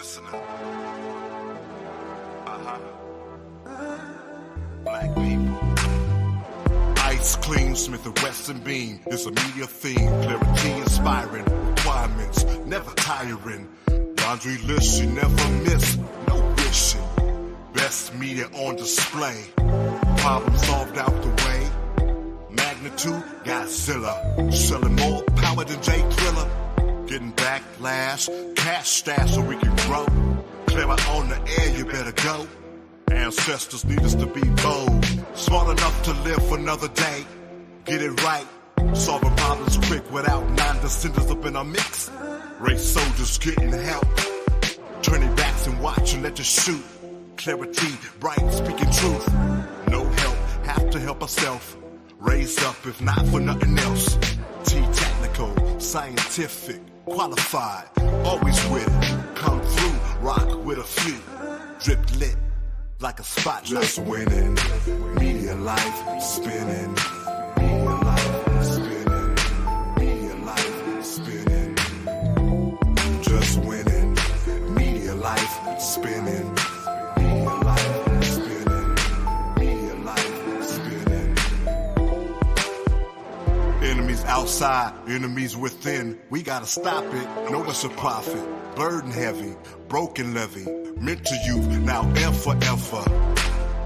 Listen up. Black people. Ice clean, Smith & Wesson beam. It's a media theme. Clari-T inspiring. Requirements, never tiring. Laundry list you never miss. No wishing. Best media on display. Problem solved out the way. Magnitude, Godzilla. Selling more power than J Thriller. Getting backlash, cash stash so we can grow. Clear out on the air, you better go. Ancestors need us to be bold. Smart enough to live another day. Get it right. Solving problems quick without non-descendants up in our mix. Race soldiers getting help. Turning backs and watch and let you shoot. Clari-T, bright, speaking truth. No help, have to help ourselves. Raised up if not for nothing else. T-technical, scientific, qualified. Always with it. Come through, rock with a few. Drip lit like a spotlight. Just winning, media life spinning. Media life spinning. Media life spinning. Just winning, media life spinning. Media life spinning. Media life spinning. Enemies outside, enemies within. We gotta stop it. Know it's a profit. Burden heavy, broken levy. Meant to youth, now and forever.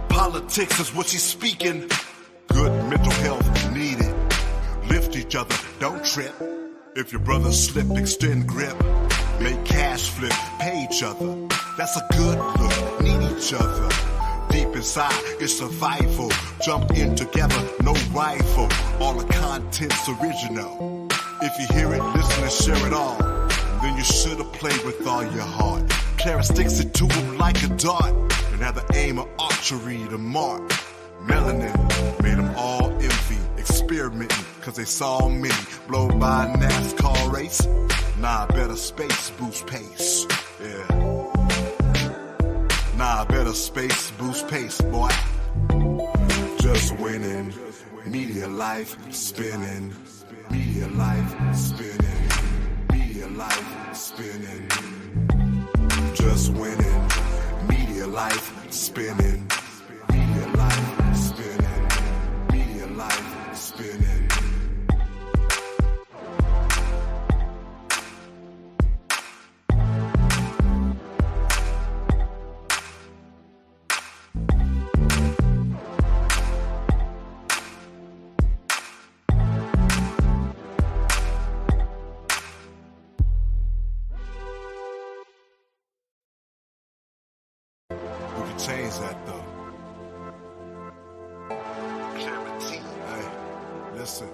Politics is what she's speaking. Good mental health needed. Lift each other, don't trip. If your brother slip, extend grip. Make cash flip, pay each other. That's a good look, need each other. Deep inside, it's survival. Jump in together, no rifle. All the content's original. If you hear it, listen and share it all. Then you should've played with all your heart. Clara sticks it to him like a dart. And had the aim of archery to mark. Melanin made them all envy. Experimenting, cause they saw me blow by a NASCAR race. Nah, better space boost pace. Yeah. Nah, better space boost pace, boy. Just winning, media life spinning. Media life spinning. Media life spinning. Just winning, media life spinning. Media life spinning. Media life spinning. Change that though. Clari-T, hey, listen.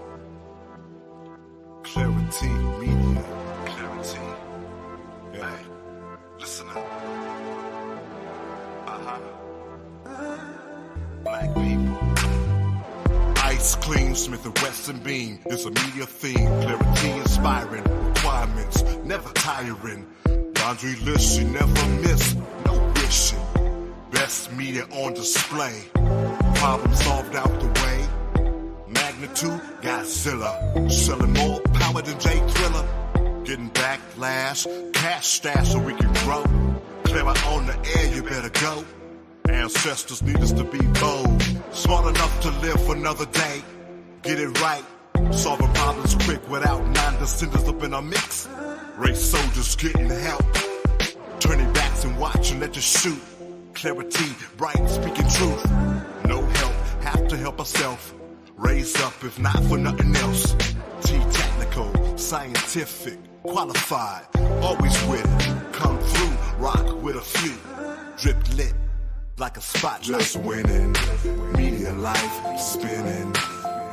Clari-T media. Clari-T, hey, listen up. Black people. Ice clean, Smith & Wesson beam. It's a media theme. Clari-T inspiring. Requirements, never tiring. Laundry list you never miss. No wishing. Best media on display. Problem solved out the way. Magnitude, Godzilla. Selling more power than J Thriller. Getting backlash, cash stash so we can grow. Clear out on the air, you better go. Ancestors need us to be bold. Smart enough to live another day. Get it right. Solving problems quick without non-descendants up in our mix. Race soldiers getting help. Turning backs and watch and let you shoot. Clari-T, bright, speaking truth. No help, have to help ourselves. Raised up if not for nothing else. T-technical, scientific, qualified. Always with it. Come through, rock with a few. Drip lit like a spotlight. Just winning, media life spinning.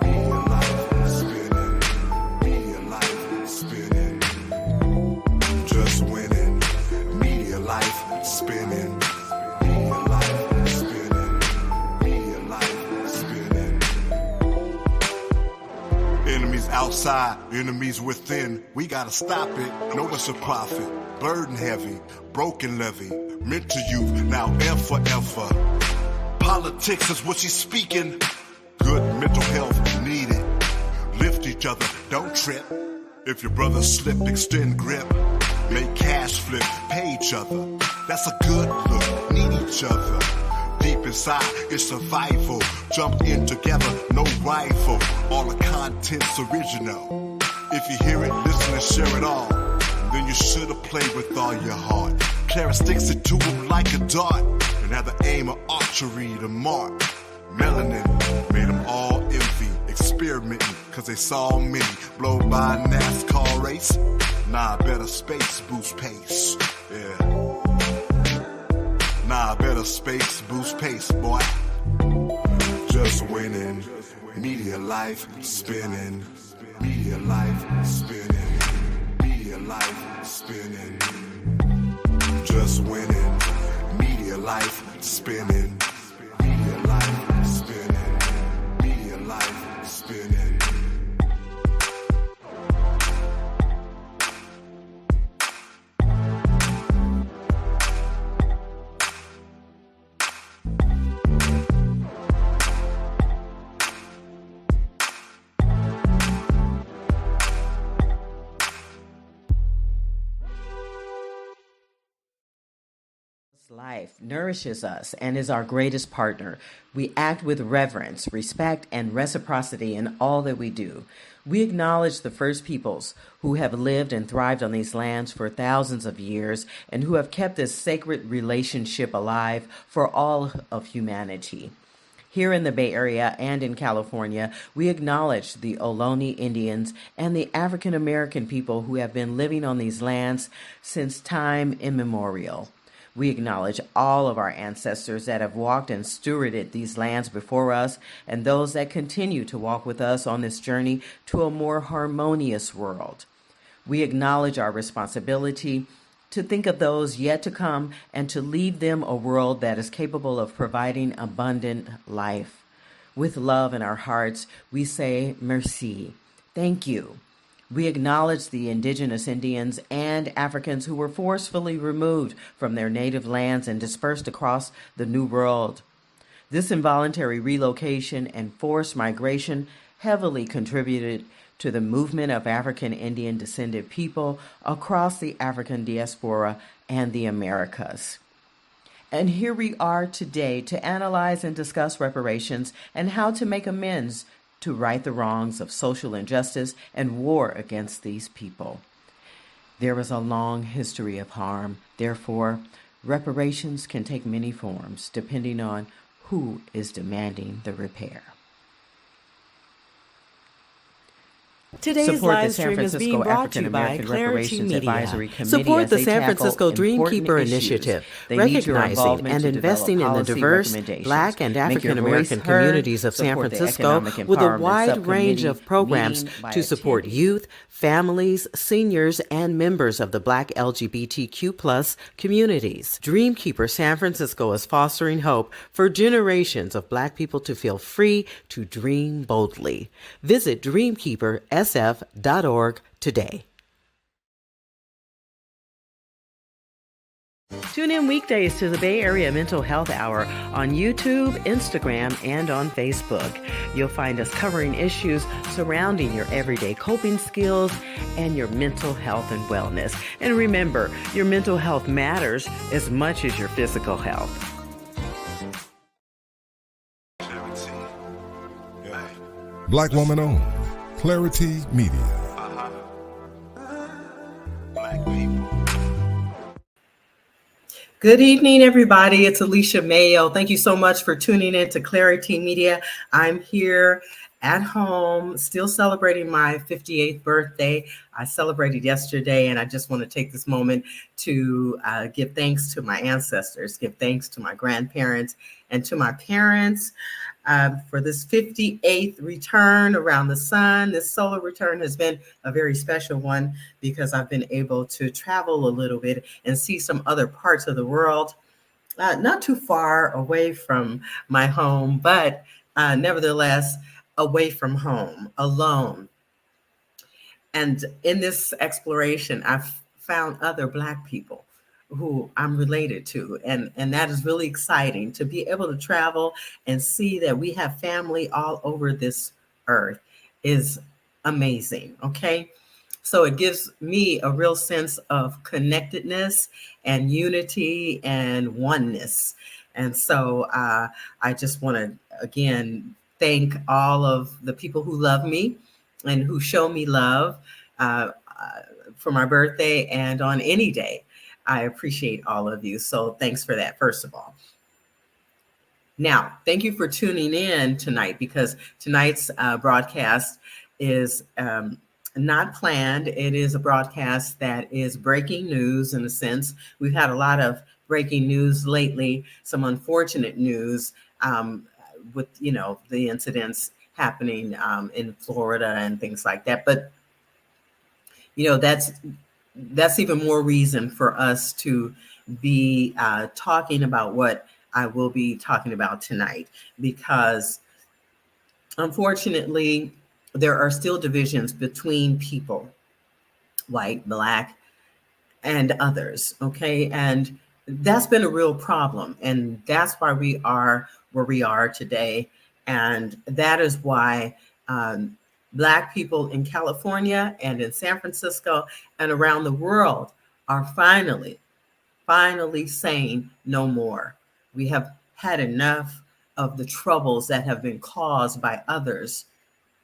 Media life spinning. Media life spinning. Just winning, media life spinning. Enemies outside, enemies within. We gotta stop it. Know it's a profit. Burden heavy, broken levy. Meant to youth, now and forever. Politics is what she's speaking. Good mental health needed. Lift each other, don't trip. If your brother slip, extend grip. Make cash flip, pay each other. That's a good look, need each other. Deep inside, it's survival. Jump in together, no rival. All the content's original. If you hear it, listen and share it all. Then you should have played with all your heart. Clara sticks it to him like a dart. And had the aim of archery to mark. Melanin made them all envy. Experimenting, cause they saw me blow by a NASCAR race. Nah, better space boost pace. Yeah. Nah, better space boost pace, boy. Just winning. Media life spinning. Media life spinning. Media life spinning. Just winning. Media life spinning. Media life spinning. Media life spinning. Life nourishes us and is our greatest partner. We act with reverence, respect, and reciprocity in all that we do. We acknowledge the first peoples who have lived and thrived on these lands for thousands of years and who have kept this sacred relationship alive for all of humanity. Here in the Bay Area and in California, we acknowledge the Ohlone Indians and the African American people who have been living on these lands since time immemorial. We acknowledge all of our ancestors that have walked and stewarded these lands before us and those that continue to walk with us on this journey to a more harmonious world. We acknowledge our responsibility to think of those yet to come and to leave them a world that is capable of providing abundant life. With love in our hearts, we say merci. Thank you. We acknowledge the indigenous Indians and Africans who were forcefully removed from their native lands and dispersed across the New World. This involuntary relocation and forced migration heavily contributed to the movement of African Indian descended people across the African diaspora and the Americas. And here we are today to analyze and discuss reparations and how to make amends to right the wrongs of social injustice and war against these people. There is a long history of harm. Therefore, reparations can take many forms depending on who is demanding the repair. Today's live stream is being brought to you by Clari-T Media. Support the San Francisco Dreamkeeper Initiative, recognizing and investing in the diverse Black and African American communities of San Francisco with a wide range of programs to support youth, families, seniors, and members of the Black LGBTQ+ communities. Dreamkeeper San Francisco is fostering hope for generations of Black people to feel free to dream boldly. Visit dreamkeepersf.org today. Tune in weekdays to the Bay Area Mental Health Hour on YouTube, Instagram, and on Facebook. You'll find us covering issues surrounding your everyday coping skills and your mental health and wellness. And remember, your mental health matters as much as your physical health. Black woman owned. Clari-T Media. Black people. Good evening, everybody. It's Alicia Mayo. Thank you so much for tuning in to Clari-T Media. I'm here at home, still celebrating my 58th birthday. I celebrated yesterday, and I just want to take this moment to give thanks to my ancestors, give thanks to my grandparents and to my parents for this 58th return around the sun. This solar return has been a very special one because I've been able to travel a little bit and see some other parts of the world, not too far away from my home, but nevertheless, away from home, alone. And in this exploration, I've found other Black people who I'm related to. And that is really exciting to be able to travel and see that we have family all over this earth is amazing. Okay. So it gives me a real sense of connectedness and unity and oneness. And so I just want to, again, thank all of the people who love me and who show me love uh, for my birthday and on any day. I appreciate all of you. So thanks for that, first of all. Now, thank you for tuning in tonight, because tonight's broadcast is not planned. It is a broadcast that is breaking news in a sense. We've had a lot of breaking news lately, some unfortunate news with, the incidents happening in Florida and things like that. But, that's even more reason for us to be talking about what I will be talking about tonight, because unfortunately, there are still divisions between people, white, black, and others. Okay. And that's been a real problem. And that's why we are where we are today. And that is why Black people in California and in San Francisco and around the world are finally saying no more. We have had enough of the troubles that have been caused by others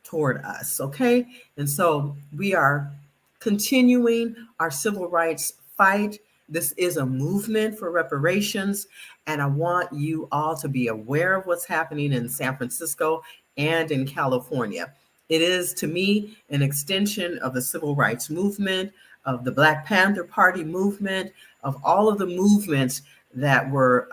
toward us, okay? And so we are continuing our civil rights fight. This is a movement for reparations, and I want you all to be aware of what's happening in San Francisco and in California. It is, to me, an extension of the civil rights movement, of the Black Panther Party movement, of all of the movements that were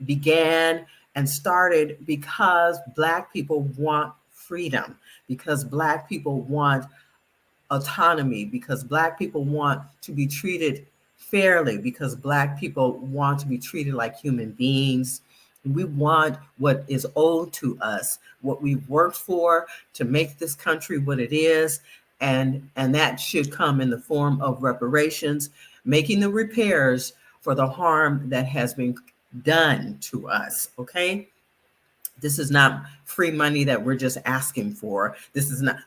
began and started because Black people want freedom, because Black people want autonomy, because Black people want to be treated fairly, because Black people want to be treated like human beings. We want what is owed to us, what we've worked for to make this country what it is. And that should come in the form of reparations, making the repairs for the harm that has been done to us, okay? This is not free money that we're just asking for.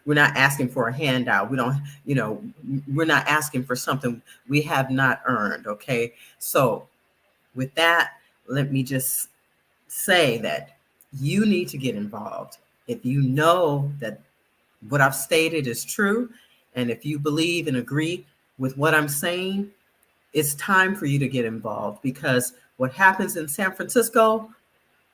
We're not asking for a handout. We're not asking for something we have not earned, okay? So with that, let me just say that you need to get involved. If you know that what I've stated is true, and if you believe and agree with what I'm saying, it's time for you to get involved, because what happens in San Francisco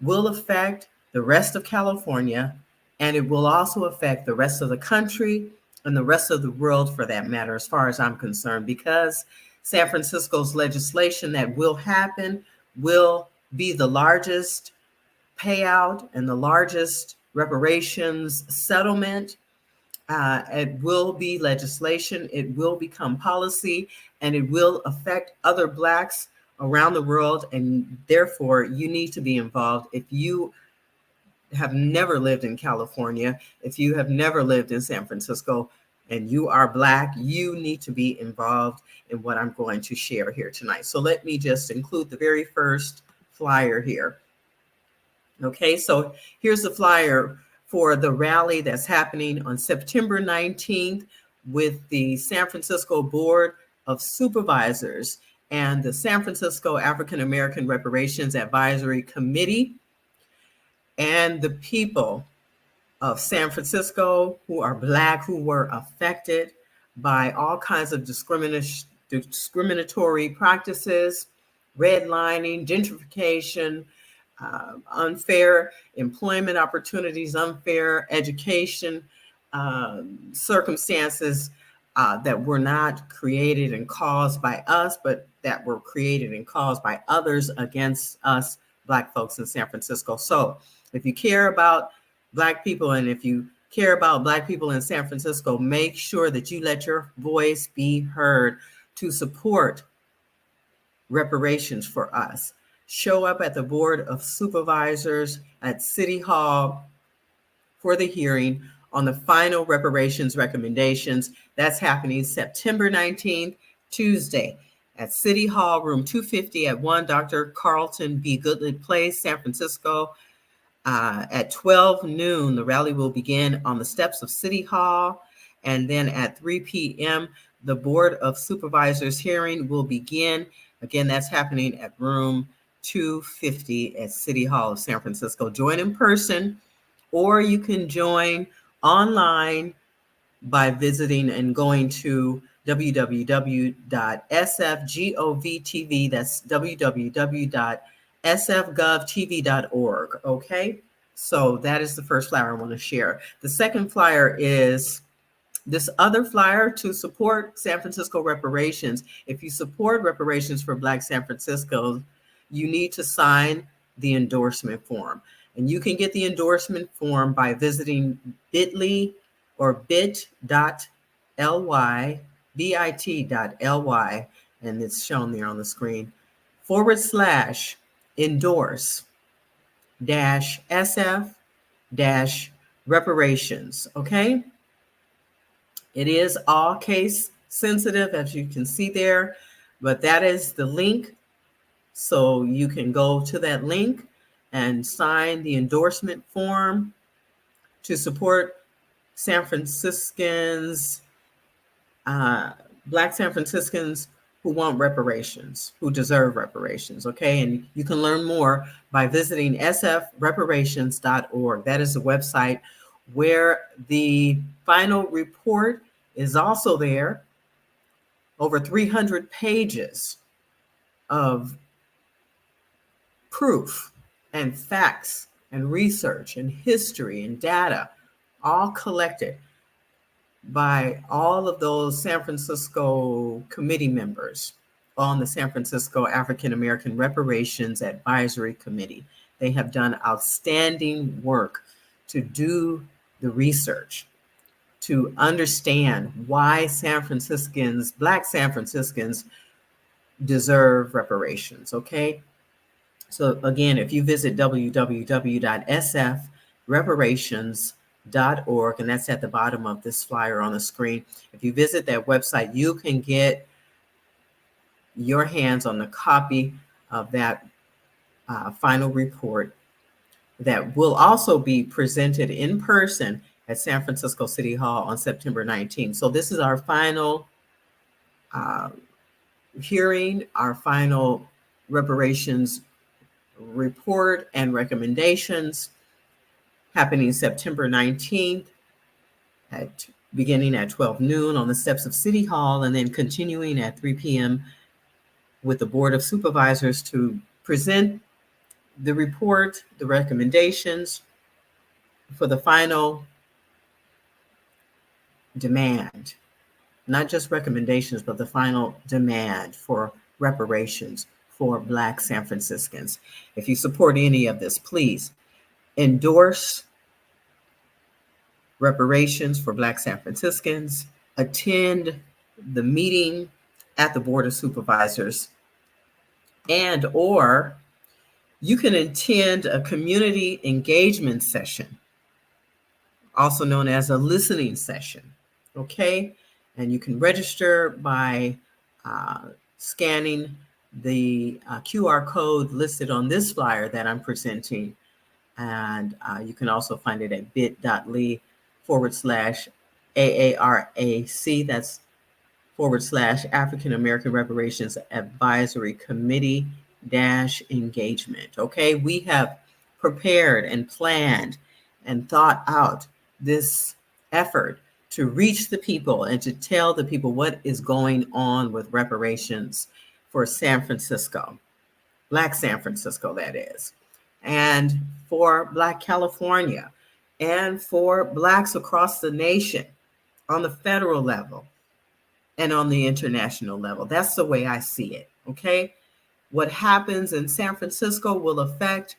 will affect the rest of California, and it will also affect the rest of the country and the rest of the world, for that matter, as far as I'm concerned, because San Francisco's legislation that will happen will be the largest payout and the largest reparations settlement. It will be legislation, it will become policy, and it will affect other Blacks around the world. And therefore, you need to be involved. If you have never lived in California, if you have never lived in San Francisco, and you are Black, you need to be involved in what I'm going to share here tonight. So let me just include the very first flyer here. Okay, so here's the flyer for the rally that's happening on September 19th with the San Francisco Board of Supervisors and the San Francisco African American Reparations Advisory Committee, and the people of San Francisco who are Black, who were affected by all kinds of discriminatory practices, redlining, gentrification, unfair employment opportunities, unfair education, circumstances that were not created and caused by us, but that were created and caused by others against us Black folks in San Francisco. So if you care about Black people, and if you care about Black people in San Francisco, make sure that you let your voice be heard to support reparations for us. Show up at the Board of Supervisors at City Hall for the hearing on the final reparations recommendations. That's happening September 19th, Tuesday, at City Hall, room 250 at 1 Dr. Carlton B. Goodlett Place, San Francisco. At 12 noon, the rally will begin on the steps of City Hall, And then at 3 p.m., the Board of Supervisors hearing will begin. Again, that's happening at room 250 at City Hall of San Francisco. Join in person, or you can join online by visiting and going to www.sfgovtv. That's www.sfgovtv.org. Okay, so that is the first flyer I want to share. The second flyer is this other flyer to support San Francisco reparations. If you support reparations for Black San Francisco, you need to sign the endorsement form. And you can get the endorsement form by visiting bit.ly or bit.ly, bit.ly, and it's shown there on the screen, /endorse SF reparations. Okay. It is all case sensitive, as you can see there, but that is the link. So you can go to that link and sign the endorsement form to support San Franciscans, Black San Franciscans who want reparations, who deserve reparations, okay? And you can learn more by visiting sfreparations.org. That is the website where the final report is also there. Over 300 pages of proof and facts and research and history and data, all collected by all of those San Francisco committee members on the San Francisco African American Reparations Advisory Committee. They have done outstanding work to do the research, to understand why San Franciscans, Black San Franciscans, deserve reparations, okay? So again, if you visit www.sfreparations.org, and that's at the bottom of this flyer on the screen, if you visit that website, you can get your hands on the copy of that final report that will also be presented in person at San Francisco City Hall on September 19th. So this is our final hearing, our final reparations report and recommendations, happening September 19th beginning at 12 noon on the steps of City Hall, and then continuing at 3 p.m. with the Board of Supervisors to present the report, the recommendations for the final demand, not just recommendations, but the final demand for reparations for Black San Franciscans. If you support any of this, please endorse reparations for Black San Franciscans, attend the meeting at the Board of Supervisors, and or you can attend a community engagement session, also known as a listening session, okay? And you can register by scanning the QR code listed on this flyer that I'm presenting. And you can also find it at bit.ly/AARAC, that's /African American Reparations Advisory Committee -engagement. Okay, we have prepared and planned and thought out this effort to reach the people and to tell the people what is going on with reparations for San Francisco, Black San Francisco, that is, and for Black California, and for Blacks across the nation on the federal level and on the international level. That's the way I see it, okay? What happens in San Francisco will affect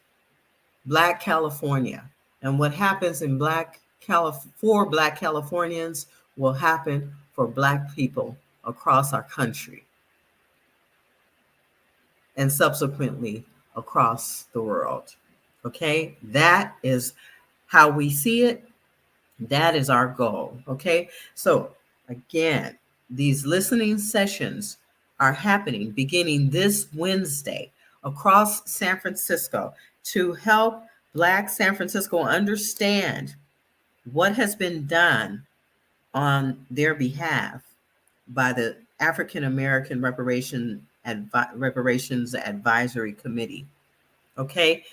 Black California, and what happens in for Black Californians will happen for Black people across our country, and subsequently across the world. Okay, that is how we see it. That is our goal. Okay, so again, these listening sessions are happening beginning this Wednesday across San Francisco to help Black San Francisco understand what has been done on their behalf by the African American Reparations Advisory Committee. Okay,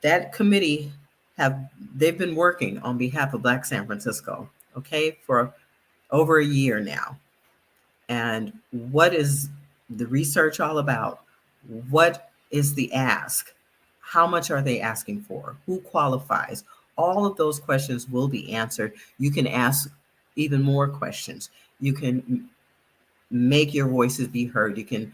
that committee they've been working on behalf of Black San Francisco, okay, for over a year now. And what is the research all about? What is the ask? How much are they asking for? Who qualifies? All of those questions will be answered. You can ask even more questions. You can make your voices be heard. You can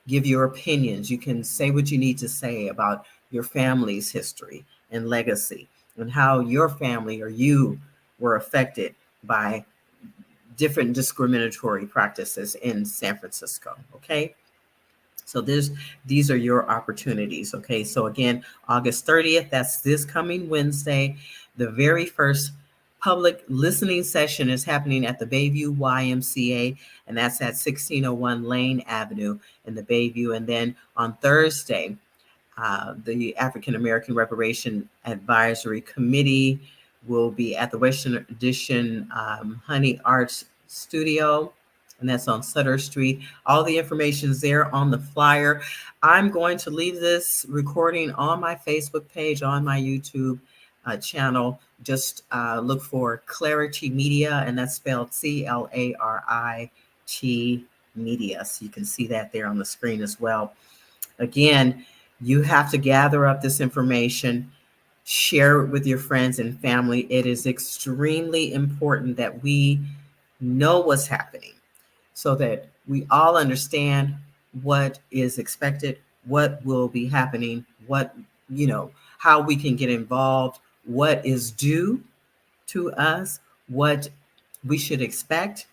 give your opinions. You can say what you need to say about your family's history and legacy and how your family or you were affected by different discriminatory practices in San Francisco. Okay. So these are your opportunities. Okay. So again, August 30th, that's this coming Wednesday. The very first public listening session is happening at the Bayview YMCA, and that's at 1601 Lane Avenue in the Bayview. And then on Thursday, the African American Reparation Advisory Committee will be at the Western Addition Honey Arts Studio, and that's on Sutter Street. All the information is there on the flyer. I'm going to leave this recording on my Facebook page, on my YouTube channel. Just look for Clari-T Media, and that's spelled Clarit Media. So you can see that there on the screen as well. Again, you have to gather up this information, share it with your friends and family. It is extremely important that we know what's happening so that we all understand what is expected, what will be happening, how we can get involved, what is due to us, what we should expect,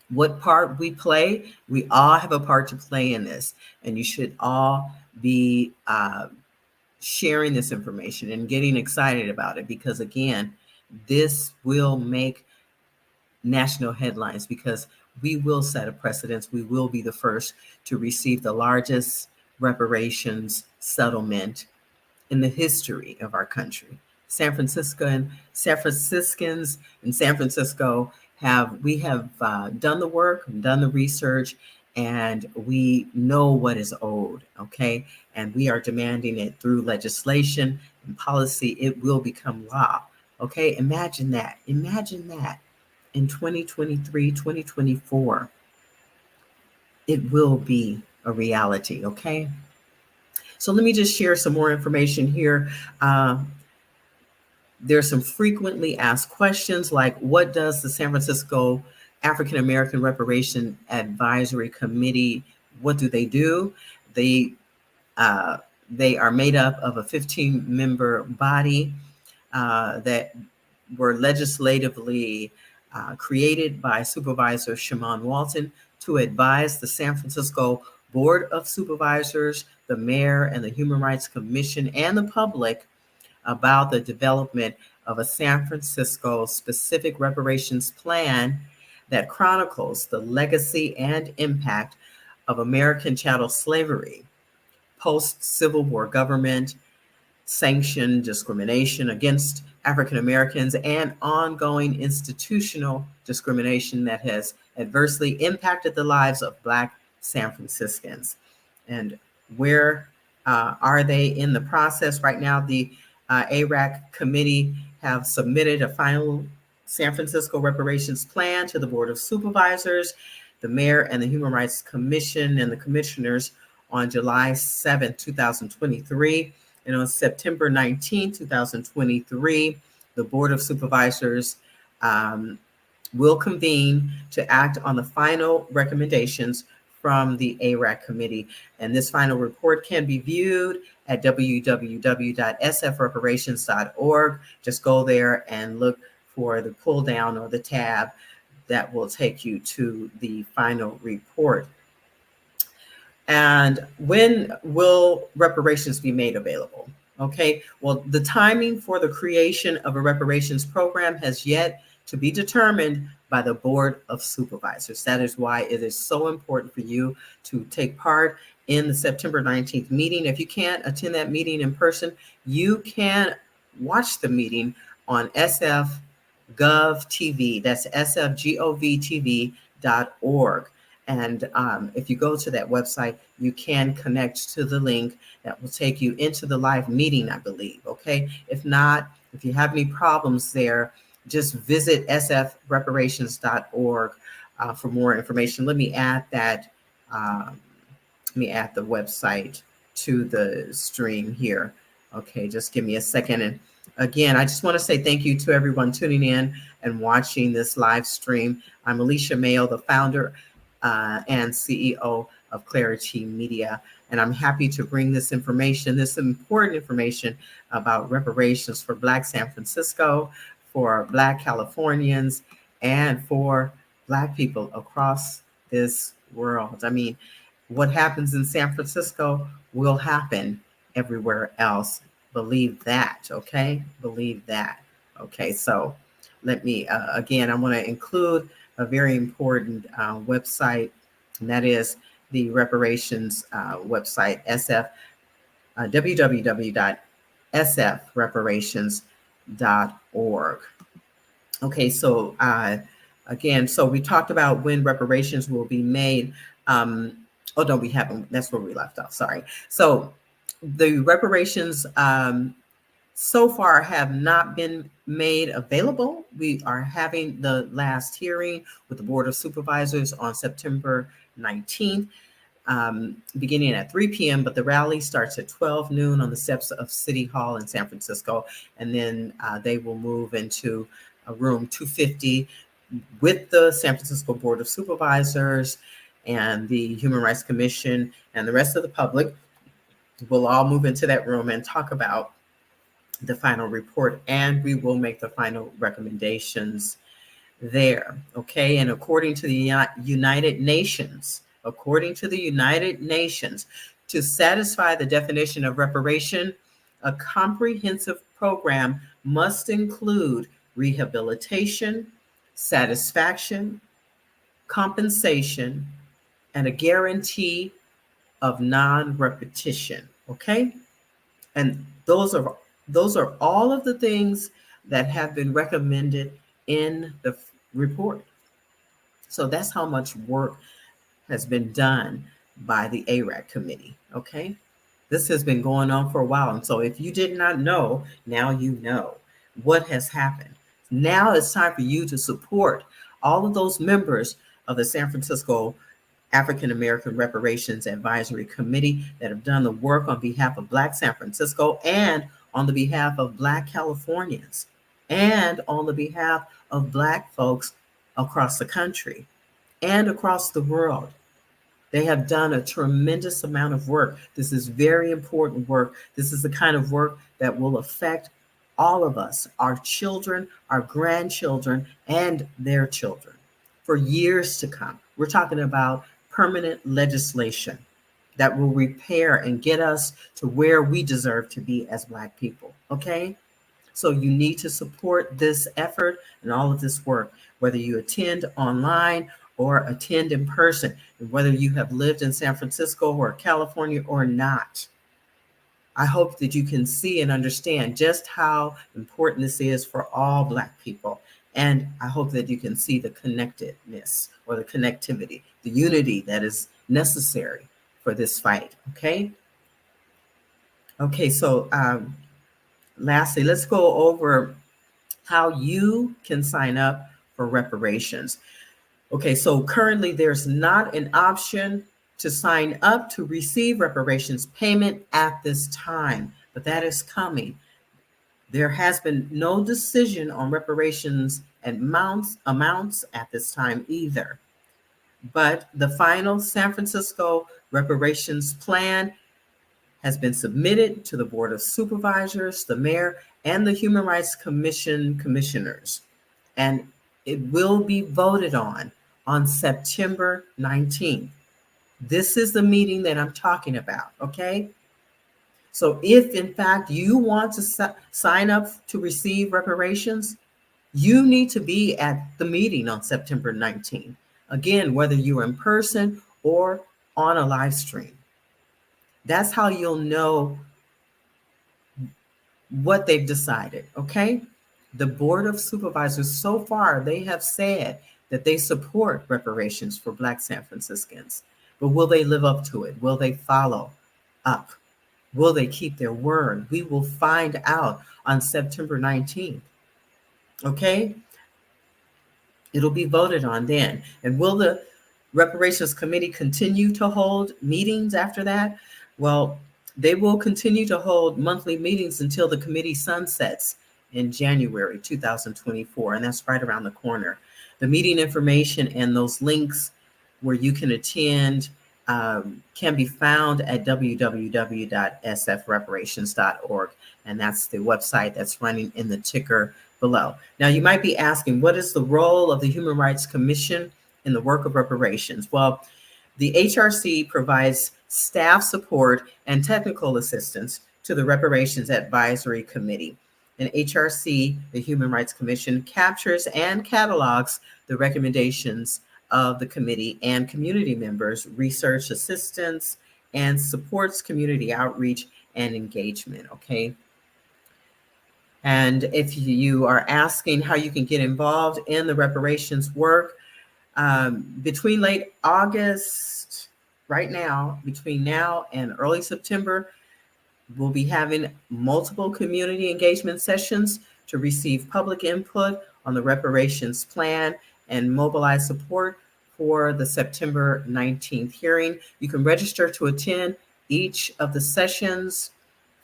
what part we play. We all have a part to play in this, and you should all be sharing this information and getting excited about it, because again, this will make national headlines, because we will set a precedence. We will be the first to receive the largest reparations settlement in the history of our country. San Franciscans in San Francisco have done the work, done the research, and we know what is owed, okay? And we are demanding it through legislation and policy. It will become law, okay? Imagine that. Imagine that in 2023, 2024, it will be a reality, okay? So let me just share some more information here. There's some frequently asked questions like, what does the San Francisco African American Reparation Advisory Committee, what do they do? They are made up of a 15-member body that were legislatively created by Supervisor Shimon Walton to advise the San Francisco Board of Supervisors, the mayor, and the Human Rights Commission, and the public about the development of a San Francisco specific reparations plan that chronicles the legacy and impact of American chattel slavery, post-Civil War government sanctioned discrimination against African Americans, and ongoing institutional discrimination that has adversely impacted the lives of Black San Franciscans. And where are they in the process right now? The ARAC committee have submitted a final San Francisco reparations plan to the Board of Supervisors, the mayor, and the Human Rights Commission and the commissioners on July 7, 2023. And on September 19, 2023, the Board of Supervisors will convene to act on the final recommendations from the ARAC committee. And this final report can be viewed at www.sfreparations.org. Just go there and look for the pull down or the tab that will take you to the final report. And when will reparations be made available? Okay, well, the timing for the creation of a reparations program has yet to be determined by the Board of Supervisors. That is why it is so important for you to take part in the September 19th meeting. If you can't attend that meeting in person, you can watch the meeting on SF sfgovtv. That's sfgovtv.org. And if you go to that website, you can connect to the link that will take you into the live meeting, I believe. Okay. If not, if you have any problems there, just visit sfreparations.org for more information. Let me add that. Let me add the website to the stream here. Okay, just give me a second. And again, I just want to say thank you to everyone tuning in and watching this live stream. I'm Alicia Mayo, the founder and CEO of Clari-T Media. And I'm happy to bring this information, this important information about reparations for Black San Francisco, for Black Californians, and for Black people across this world. I mean, what happens in San Francisco will happen everywhere else. Believe that, okay? Believe that. Okay, so let me, again, I want to include a very important website, and that is the reparations website, www.sfreparations.org. Okay, so again, so we talked about when reparations will be made. Oh, no, we haven't. That's where we left off. Sorry. So the reparations so far have not been made available. We are having the last hearing with the Board of Supervisors on September 19th, beginning at 3 p.m., but the rally starts at 12 noon on the steps of City Hall in San Francisco, and then they will move into room 250 with the San Francisco Board of Supervisors and the Human Rights Commission and the rest of the public. We'll all move into that room and talk about the final report, and we will make the final recommendations there. Okay, and according to the United Nations, to satisfy the definition of reparation, a comprehensive program must include rehabilitation, satisfaction, compensation, and a guarantee of non-repetition. Okay, and those are all of the things that have been recommended in the report. So that's how much work has been done by the ARAC committee. Okay, this has been going on for a while, and so if you did not know, now you know what has happened. Now it's time for you to support all of those members of the San Francisco African American Reparations Advisory Committee that have done the work on behalf of Black San Francisco and on the behalf of Black Californians and on the behalf of Black folks across the country and across the world. They have done a tremendous amount of work. This is very important work. This is the kind of work that will affect all of us, our children, our grandchildren, and their children for years to come. We're talking about permanent legislation that will repair and get us to where we deserve to be as Black people, okay? So you need to support this effort and all of this work, whether you attend online or attend in person, and whether you have lived in San Francisco or California or not. I hope that you can see and understand just how important this is for all Black people. And I hope that you can see the connectedness or the connectivity, the unity that is necessary for this fight, okay? Okay, so lastly, let's go over how you can sign up for reparations. Okay, so currently there's not an option to sign up to receive reparations payment at this time, but that is coming. There has been no decision on reparations and amounts at this time either. But the final San Francisco reparations plan has been submitted to the Board of Supervisors, the mayor, and the Human Rights Commission commissioners. And it will be voted on September 19th. This is the meeting that I'm talking about, okay? So if in fact you want to sign up to receive reparations, you need to be at the meeting on September 19th. Again, whether you're in person or on a live stream. That's how you'll know what they've decided, okay? The Board of Supervisors, so far, they have said that they support reparations for Black San Franciscans. But will they live up to it? Will they follow up? Will they keep their word? We will find out on September 19th. Okay? It'll be voted on then. And will the Reparations Committee continue to hold meetings after that? Well, they will continue to hold monthly meetings until the committee sunsets in January 2024, and that's right around the corner. The meeting information and those links where you can attend can be found at www.sfreparations.org, and that's the website that's running in the ticker below. Now, you might be asking, what is the role of the Human Rights Commission in the work of reparations? Well, the HRC provides staff support and technical assistance to the Reparations Advisory Committee. And HRC, the Human Rights Commission, captures and catalogs the recommendations of the committee and community members, research assistance, and supports community outreach and engagement, okay? And if you are asking how you can get involved in the reparations work, between late August, right now, between now and early September, we'll be having multiple community engagement sessions to receive public input on the reparations plan and mobilize support for the September 19th hearing. You can register to attend each of the sessions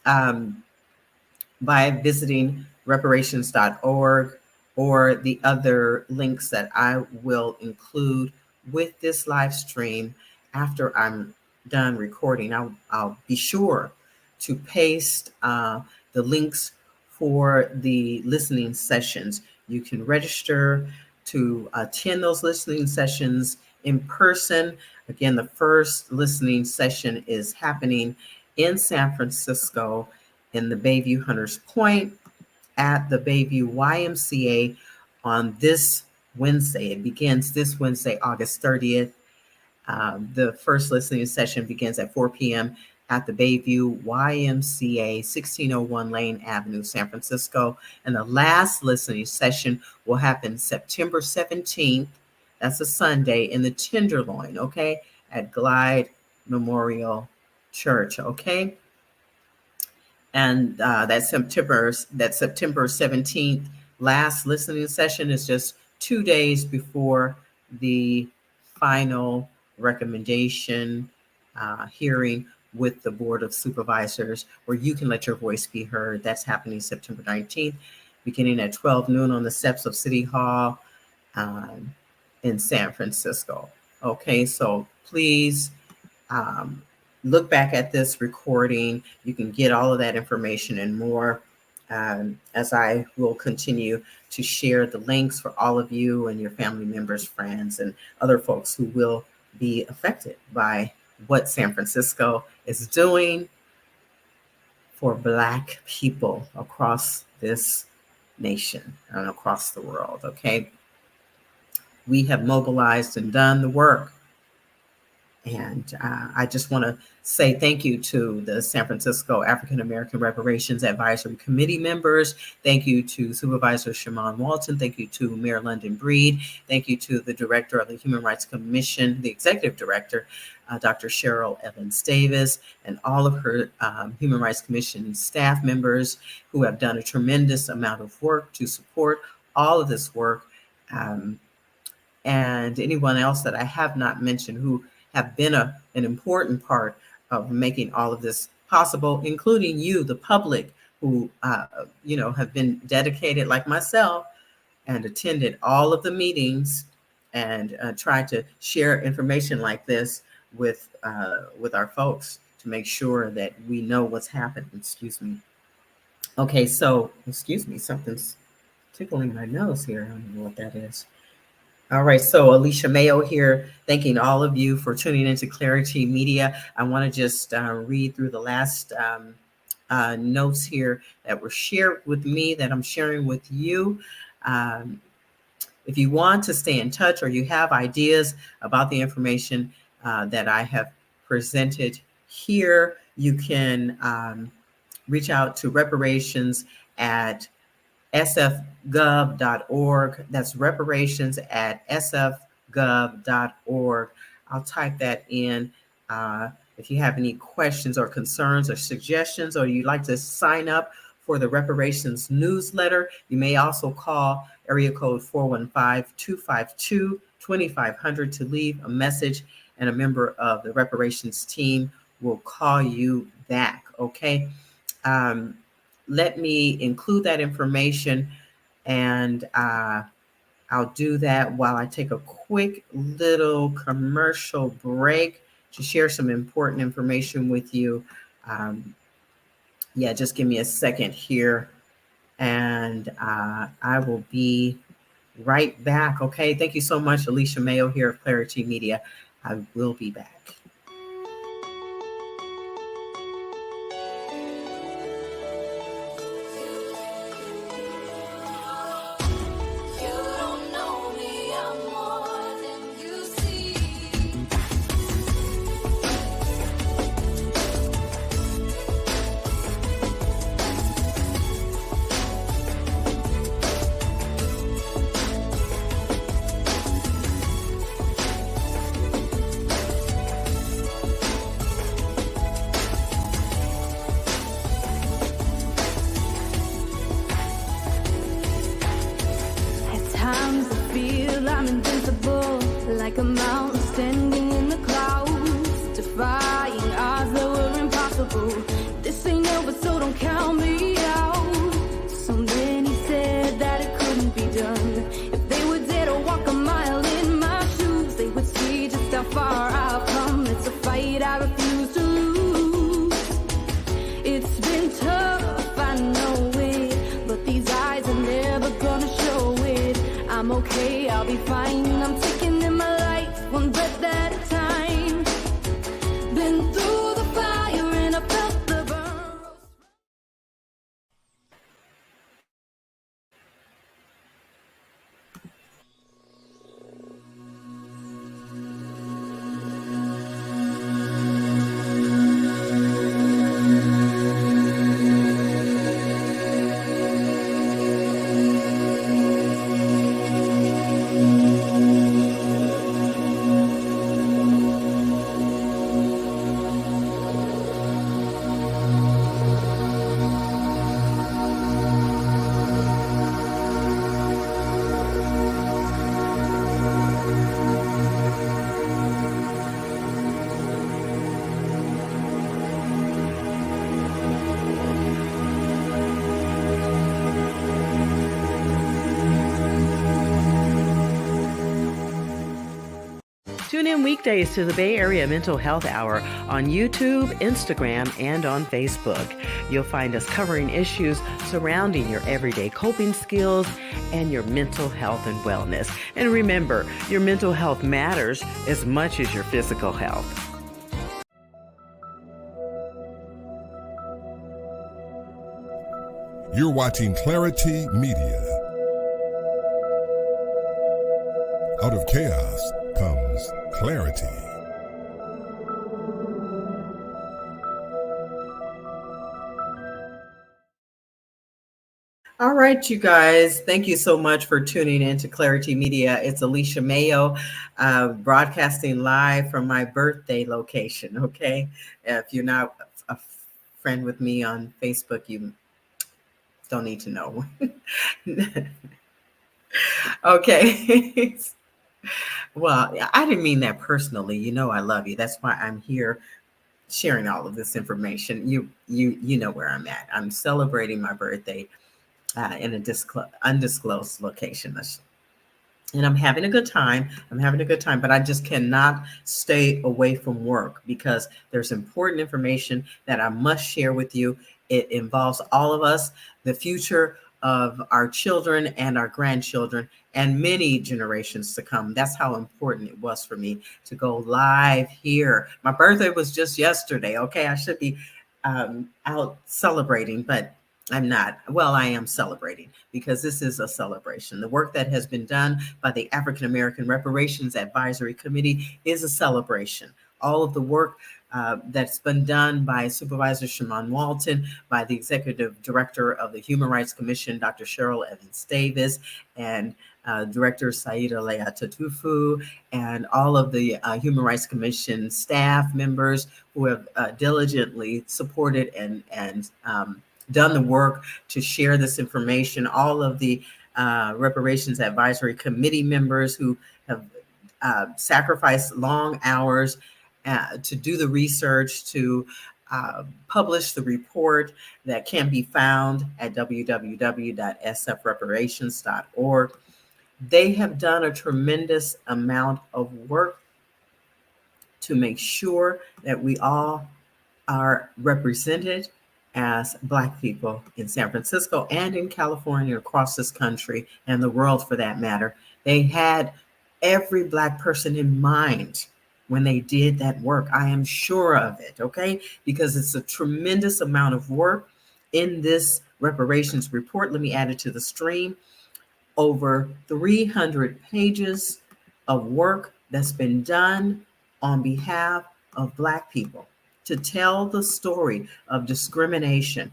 by visiting reparations.org or the other links that I will include with this live stream after I'm done recording. I'll be sure to paste the links for the listening sessions. You can register to attend those listening sessions in person. Again, the first listening session is happening in San Francisco in the Bayview Hunters Point at the Bayview YMCA on this Wednesday. It begins this Wednesday, August 30th. The first listening session begins at 4 p.m. at the Bayview YMCA, 1601 Lane Avenue, San Francisco. And the last listening session will happen September 17th. That's a Sunday in the Tenderloin, okay, at Glide Memorial Church, okay? And that September 17th last listening session is just 2 days before the final recommendation hearing with the Board of Supervisors, where you can let your voice be heard. That's happening September 19th, beginning at 12 noon on the steps of City Hall in San Francisco. Okay, so please look back at this recording. You can get all of that information and more as I will continue to share the links for all of you and your family members, friends, and other folks who will be affected by what San Francisco is doing for Black people across this nation and across the world, okay? We have mobilized and done the work. And I just want to say thank you to the San Francisco African American Reparations Advisory Committee members. Thank you to Supervisor Shaman Walton. Thank you to Mayor London Breed. Thank you to the Director of the Human Rights Commission, the Executive Director, Dr. Cheryl Evans Davis, and all of her Human Rights Commission staff members who have done a tremendous amount of work to support all of this work. And anyone else that I have not mentioned who have been an important part of making all of this possible, including you, the public, who have been dedicated like myself and attended all of the meetings and tried to share information like this with our folks to make sure that we know what's happening. Excuse me. Okay, so excuse me, something's tickling my nose here. I don't know what that is. All right, so Alicia Mayo here, thanking all of you for tuning into Clari-T Media. I want to just read through the last notes here that were shared with me that I'm sharing with you. If you want to stay in touch or you have ideas about the information that I have presented here, you can reach out to reparations at sfgov.org. That's reparations at sfgov.org. I'll type that in. If you have any questions or concerns or suggestions, or you'd like to sign up for the Reparations newsletter, you may also call area code 415-252-2500 to leave a message, and a member of the Reparations team will call you back. Okay. Let me include that information, and I'll do that while I take a quick little commercial break to share some important information with you. Just give me a second here, and I will be right back. Okay. Thank you so much, Alicia Mayo here of Clari-T Media. I will be back. Like a mountain standing in the clouds, defying odds that were impossible. This ain't over, so don't count me out. So many said that it couldn't be done. If they would dare to walk a mile in my shoes, they would see just how far I've come. It's a fight I refuse to lose. It's been tough, I know it, but these eyes are never gonna show it. I'm okay, I'll be fine. I'm taking in my life one breath at a time. Been through the fire and I felt the burn. Tune in weekdays to the Bay Area Mental Health Hour on YouTube, Instagram, and on Facebook. You'll find us covering issues surrounding your everyday coping skills and your mental health and wellness. And remember, your mental health matters as much as your physical health. You're watching Clari-T Media. Out of chaos comes clarity. All right, you guys, thank you so much for tuning in to Clari-T Media. It's Alicia Mayo, broadcasting live from my birthday location, okay? If you're not a friend with me on Facebook, you don't need to know. Okay. Well, I didn't mean that personally. You know I love you. That's why I'm here sharing all of this information. You know where I'm at. I'm celebrating my birthday in an undisclosed location. And I'm having a good time. But I just cannot stay away from work because there's important information that I must share with you. It involves all of us, the future of our children and our grandchildren and many generations to come. That's how important it was for me to go live here. My birthday was just yesterday. Okay, I should be out celebrating, but I'm not. Well, I am celebrating because this is a celebration. The work that has been done by the African American Reparations Advisory Committee is a celebration. All of the work that's been done by Supervisor Shimon Walton, by the Executive Director of the Human Rights Commission, Dr. Cheryl Evans Davis, and Director Saida Lea Tatufu, and all of the Human Rights Commission staff members who have diligently supported and done the work to share this information, all of the Reparations Advisory Committee members who have sacrificed long hours to do the research, to publish the report that can be found at www.sfreparations.org. They have done a tremendous amount of work to make sure that we all are represented as Black people in San Francisco and in California, across this country and the world for that matter. They had every Black person in mind when they did that work. I am sure of it, okay? Because it's a tremendous amount of work in this reparations report. Let me add it to the stream. Over 300 pages of work that's been done on behalf of Black people to tell the story of discrimination,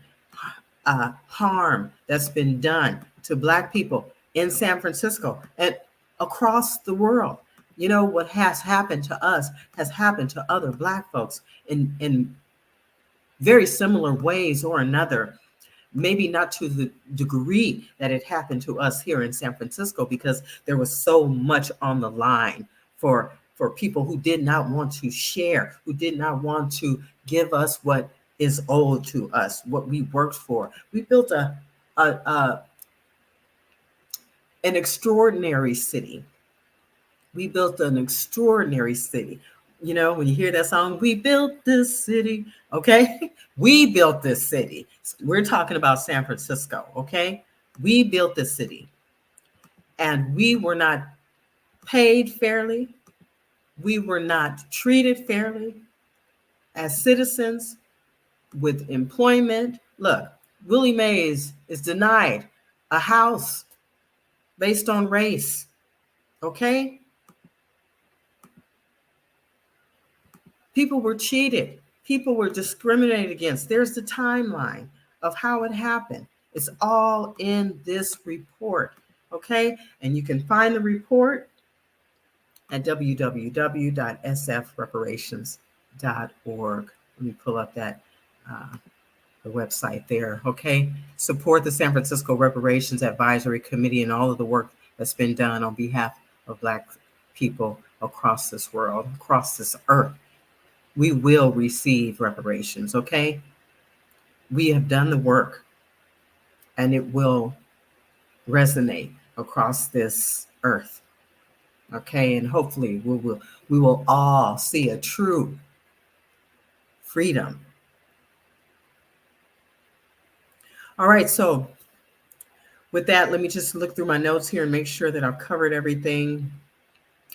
harm that's been done to Black people in San Francisco and across the world. You know, what has happened to us has happened to other Black folks in very similar ways or another. Maybe not to the degree that it happened to us here in San Francisco, because there was so much on the line for people who did not want to share, who did not want to give us what is owed to us, what we worked for. We built an extraordinary city. We built an extraordinary city. You know, when you hear that song, we built this city, okay? We built this city. We're talking about San Francisco, okay? We built this city. And we were not paid fairly. We were not treated fairly as citizens with employment. Look, Willie Mays is denied a house based on race, okay? People were cheated. People were discriminated against. There's the timeline of how it happened. It's all in this report, okay? And you can find the report at www.sfreparations.org. Let me pull up that the website there, okay? Support the San Francisco Reparations Advisory Committee and all of the work that's been done on behalf of Black people across this world, across this earth. We will receive reparations, okay? We have done the work, and it will resonate across this earth, okay? And hopefully we will all see a true freedom. All right, so with that, let me just look through my notes here and make sure that I've covered everything.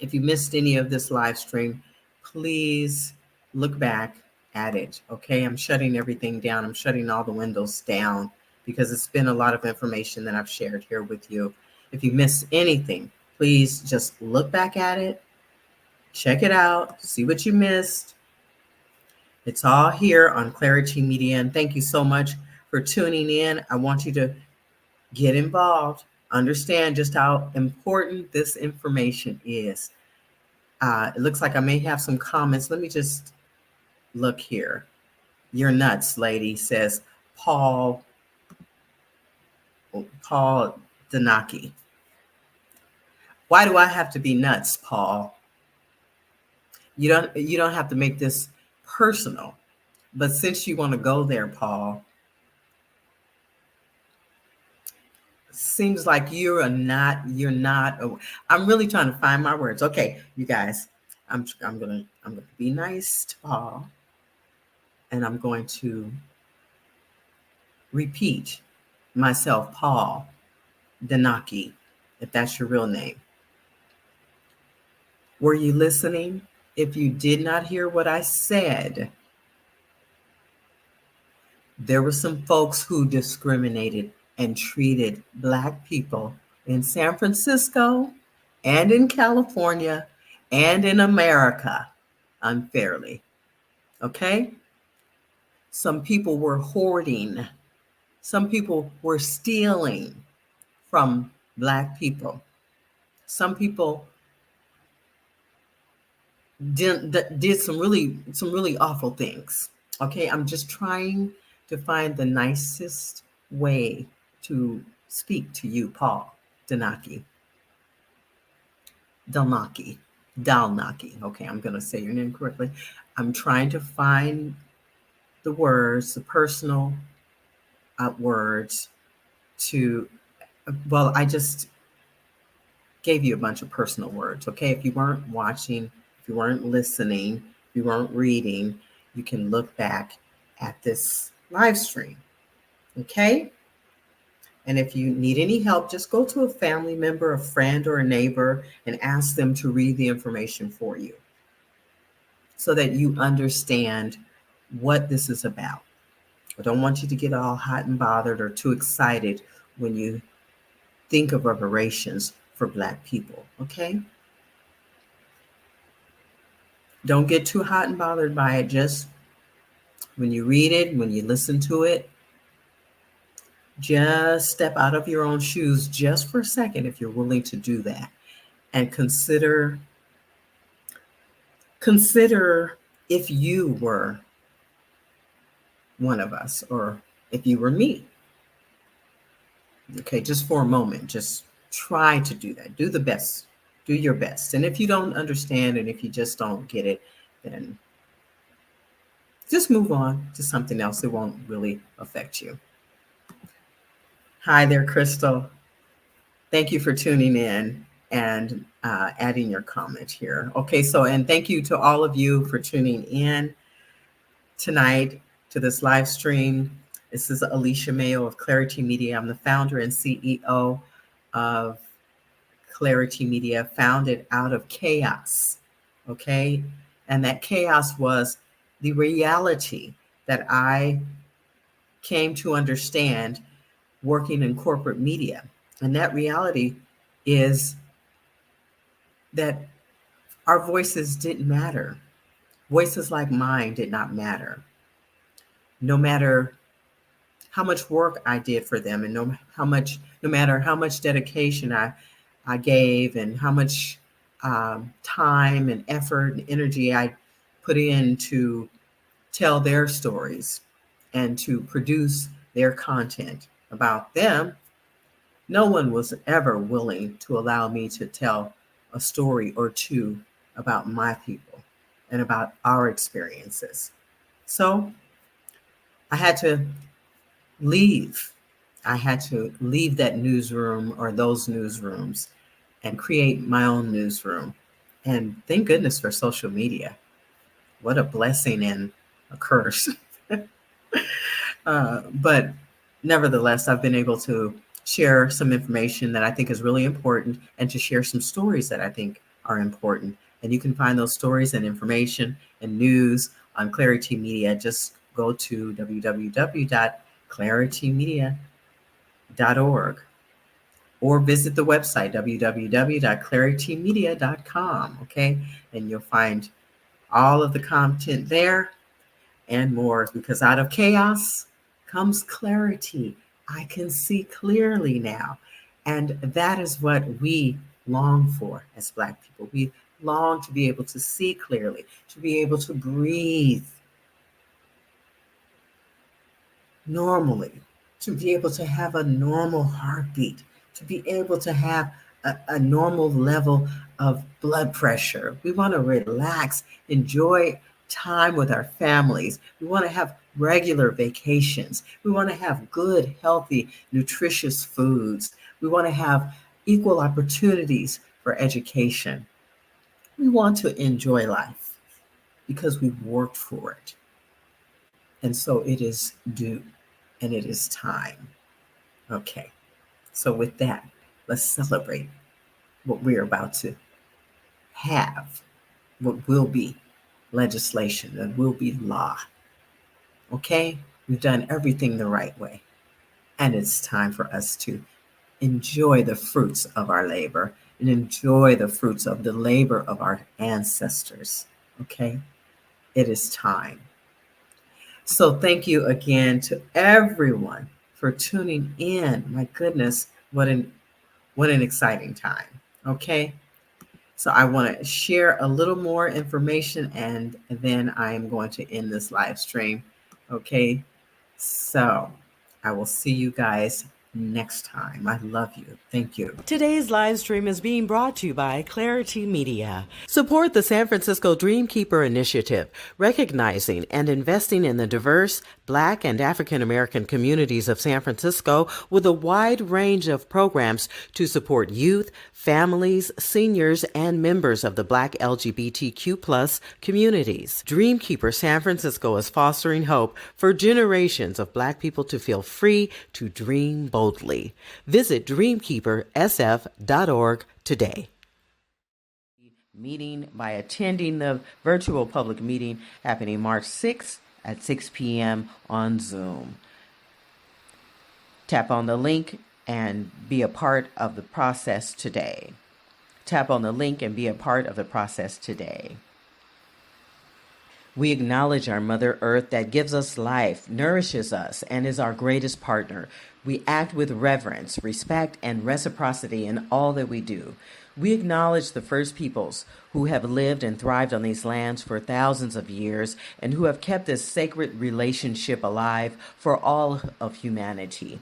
If you missed any of this live stream, please look back at it, okay? I'm shutting everything down. I'm shutting all the windows down because it's been a lot of information that I've shared here with you. If you missed anything, please just look back at it, check it out, see what you missed. It's all here on Clari-T Media, and thank you so much for tuning in. I want you to get involved, understand just how important this information is. It looks like I may have some comments. Let me just look here. You're nuts, lady, says Paul Danaki. Why do I have to be nuts, Paul? You don't have to make this personal. But since you want to go there, Paul, seems like you're not. I'm really trying to find my words. Okay, you guys, I'm gonna be nice to Paul, and I'm going to repeat myself, Paul Danaki, if that's your real name. Were you listening? If you did not hear what I said, there were some folks who discriminated and treated Black people in San Francisco and in California and in America unfairly. Okay? Some people were hoarding. Some people were stealing from Black people. Some people did some really awful things. Okay, I'm just trying to find the nicest way to speak to you, Paul Dalnaki. Okay, I'm going to say your name correctly. I'm trying to find the words, the personal words to, well, I just gave you a bunch of personal words. Okay, if you weren't watching, if you weren't listening, if you weren't reading, you can look back at this live stream. Okay, and if you need any help, just go to a family member, a friend, or a neighbor and ask them to read the information for you so that you understand what this is about. I don't want you to get all hot and bothered or too excited when you think of reparations for Black people, okay? Don't get too hot and bothered by it. Just when you read it, when you listen to it, just step out of your own shoes just for a second if you're willing to do that, and consider if you were one of us or if you were me. Okay, just for a moment, just try to do that. Do the best. Do your best. And if you don't understand and if you just don't get it, then just move on to something else. It won't really affect you. Hi there, Crystal. Thank you for tuning in and adding your comment here. Okay, so, and thank you to all of you for tuning in tonight to this live stream. This is Alicia Mayo of Clari-T Media. I'm the founder and CEO of Clari-T Media, founded out of chaos, okay? And that chaos was the reality that I came to understand working in corporate media. And that reality is that our voices didn't matter. Voices like mine did not matter. No matter how much work I did for them, and no matter how much dedication I gave, and how much time and effort and energy I put in to tell their stories and to produce their content about them, no one was ever willing to allow me to tell a story or two about my people and about our experiences. So I had to leave. I had to leave that newsroom or those newsrooms and create my own newsroom. And thank goodness for social media. What a blessing and a curse. But nevertheless, I've been able to share some information that I think is really important and to share some stories that I think are important. And you can find those stories and information and news on Clari-T Media. Just go to www.claritmedia.org or visit the website www.claritmedia.com, okay? And you'll find all of the content there and more, because out of chaos comes clarity. I can see clearly now. And that is what we long for as Black people. We long to be able to see clearly, to be able to breathe normally, to be able to have a normal heartbeat, to be able to have a normal level of blood pressure. We want to relax, enjoy time with our families. We want to have regular vacations. We want to have good, healthy, nutritious foods. We want to have equal opportunities for education. We want to enjoy life because we've worked for it. And so it is due and it is time. Okay, so with that, let's celebrate what we're about to have, what will be legislation and will be law. Okay, we've done everything the right way, and it's time for us to enjoy the fruits of our labor and enjoy the fruits of the labor of our ancestors. Okay, it is time. So thank you again to everyone for tuning in. My goodness, what an exciting time. Okay. So I want to share a little more information and then I am going to end this live stream. Okay. So I will see you guys next time. I love you. Thank you. Today's live stream is being brought to you by Clari-T Media. Support the San Francisco Dreamkeeper Initiative, recognizing and investing in the diverse Black and African American communities of San Francisco with a wide range of programs to support youth, families, seniors, and members of the Black LGBTQ+ communities. Dreamkeeper San Francisco is fostering hope for generations of Black people to feel free to dream boldly. Visit dreamkeepersf.org today. Meeting by attending the virtual public meeting happening March 6th at 6 p.m. on Zoom. Tap on the link and be a part of the process today. Tap on the link and be a part of the process today. We acknowledge our Mother Earth that gives us life, nourishes us, and is our greatest partner. We act with reverence, respect, and reciprocity in all that we do. We acknowledge the first peoples who have lived and thrived on these lands for thousands of years and who have kept this sacred relationship alive for all of humanity.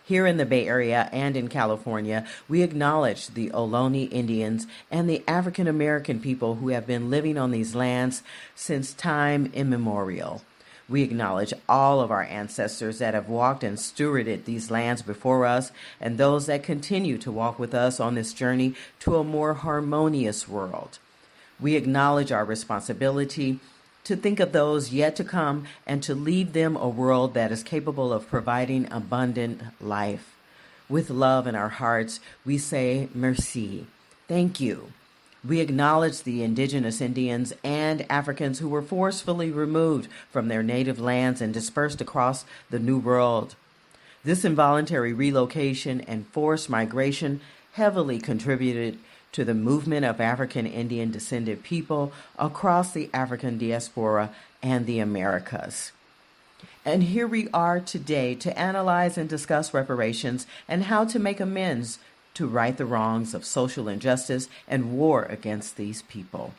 Here in the Bay Area and in California, we acknowledge the Ohlone Indians and the African American people who have been living on these lands since time immemorial. We acknowledge all of our ancestors that have walked and stewarded these lands before us and those that continue to walk with us on this journey to a more harmonious world. We acknowledge our responsibility to think of those yet to come and to leave them a world that is capable of providing abundant life. With love in our hearts, we say merci. Thank you. We acknowledge the indigenous Indians and Africans who were forcefully removed from their native lands and dispersed across the New World. This involuntary relocation and forced migration heavily contributed to the movement of African Indian descended people across the African diaspora and the Americas. And here we are today to analyze and discuss reparations and how to make amends to right the wrongs of social injustice and war against these people.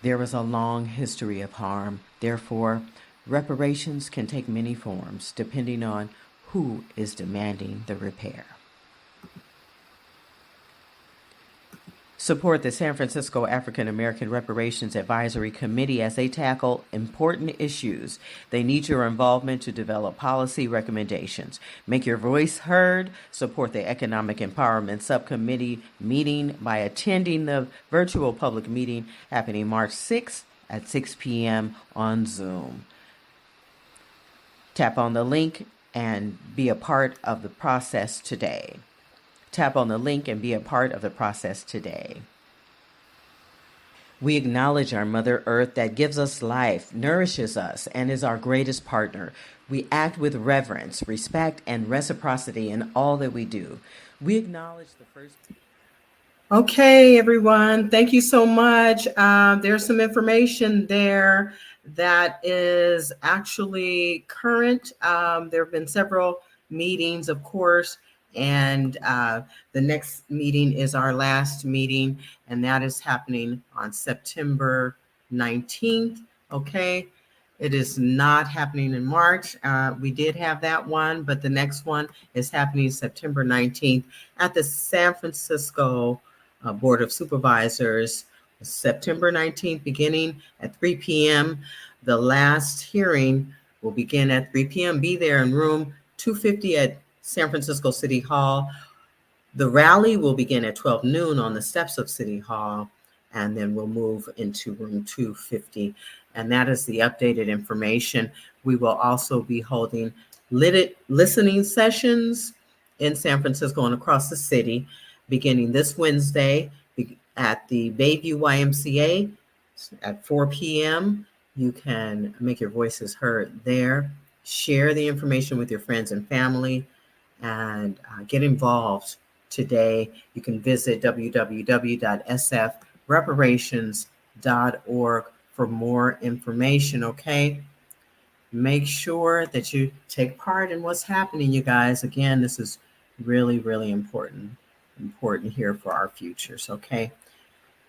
There is a long history of harm. Therefore, reparations can take many forms depending on who is demanding the repair. Support the San Francisco African American Reparations Advisory Committee as they tackle important issues. They need your involvement to develop policy recommendations. Make your voice heard. Support the Economic Empowerment Subcommittee meeting by attending the virtual public meeting happening March 6th at 6 p.m. on Zoom. Tap on the link and be a part of the process today. Tap on the link and be a part of the process today. We acknowledge our Mother Earth that gives us life, nourishes us, and is our greatest partner. We act with reverence, respect, and reciprocity in all that we do. We acknowledge the first. Okay, everyone. Thank you so much. There's some information there that is actually current. There have been several meetings, of course. And the next meeting is our last meeting, and that is happening on September 19th. Okay. It is not happening in March. We did have that one, but the next one is happening September 19th at the San Francisco Board of Supervisors, September 19th, beginning at 3 p.m. The last hearing will begin at 3 p.m. Be there in room 250 at San Francisco City Hall. The rally will begin at 12 noon on the steps of City Hall, and then we'll move into room 250. And that is the updated information. We will also be holding listening sessions in San Francisco and across the city, beginning this Wednesday at the Bayview YMCA at 4 p.m. You can make your voices heard there. Share the information with your friends and family, and get involved today. You can visit www.sfreparations.org for more information, okay? make sure that you take part in what's happening, you guys. Again, this is really, really important here for our futures. Okay.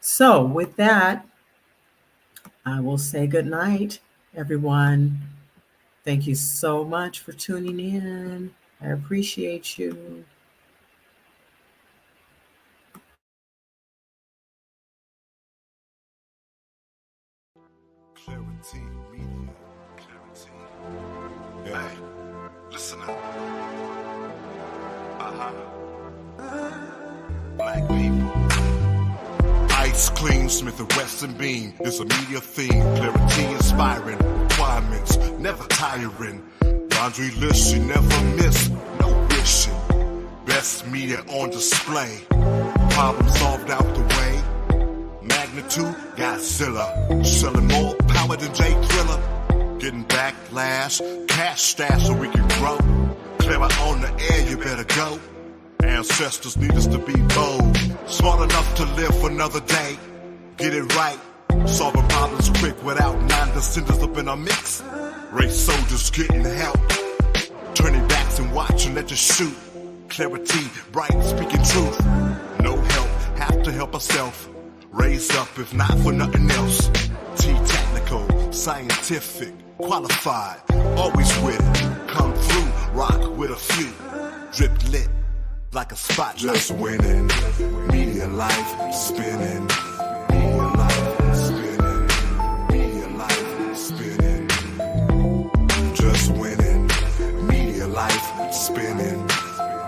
So with that, I will say good night, everyone. Thank you so much for tuning in. I appreciate you. Clari-T media. Clari-T. Hey, listen up. Black people. Ice Clean, Smith & Wesson Beam. It's a media theme. Clari-T inspiring. Requirements never tiring. Laundry list you never miss. No wishing. Best media on display. Problem solved out the way. Magnitude, Godzilla. Selling more power than Jay Thriller. Getting backlash, cash stash so we can grow. Clear out on the air, you better go. Ancestors need us to be bold. Smart enough to live another day. Get it right. Solving problems quick without non-descendants up in our mix. Race soldiers getting help. Turning backs and watch and let you shoot. Clari-T, bright, speaking truth. No help, have to help ourselves. Raised up if not for nothing else. T technical, scientific, qualified, always with it. Come through, rock with a few. Drip lit like a spotlight. Just winning, media life spinning. Media life spinning. Media life spinning. Just winning, media life spinning.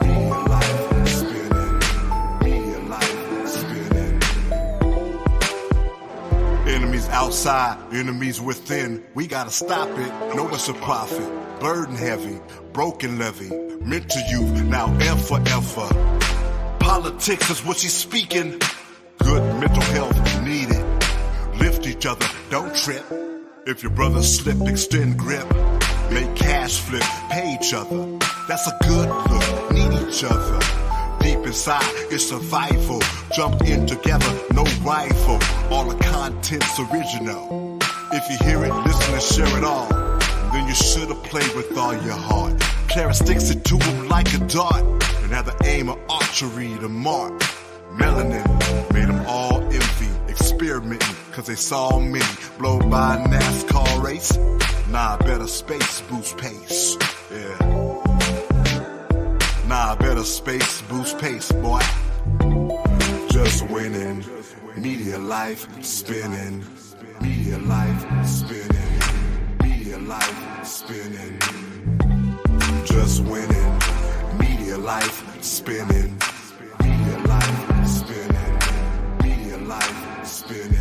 Media life spinning. Media life spinning. Enemies outside, enemies within. We gotta stop it. Know it's a profit. Burden heavy, broken levy. Meant to you now and forever. Politics is what she's speaking. Good mental health needed. Lift each other, don't trip. If your brother slip, extend grip. Make cash flip, pay each other. That's a good look, need each other. Deep inside, it's survival. Jumped in together, no rival. All the content's original. If you hear it, listen and share it all. Then you should've played with all your heart. Clara sticks it to him like a dart. And had the aim of archery to mark. Melanin made them all envy. Experimenting, cause they saw me blow by a NASCAR race. Nah, better space boost pace. Yeah. Nah, better space boost pace, boy. Just winning. Media life spinning. Media life spinning. Media life spinning. Just winning. Media life spinning. Media life spinning. Media life spinning.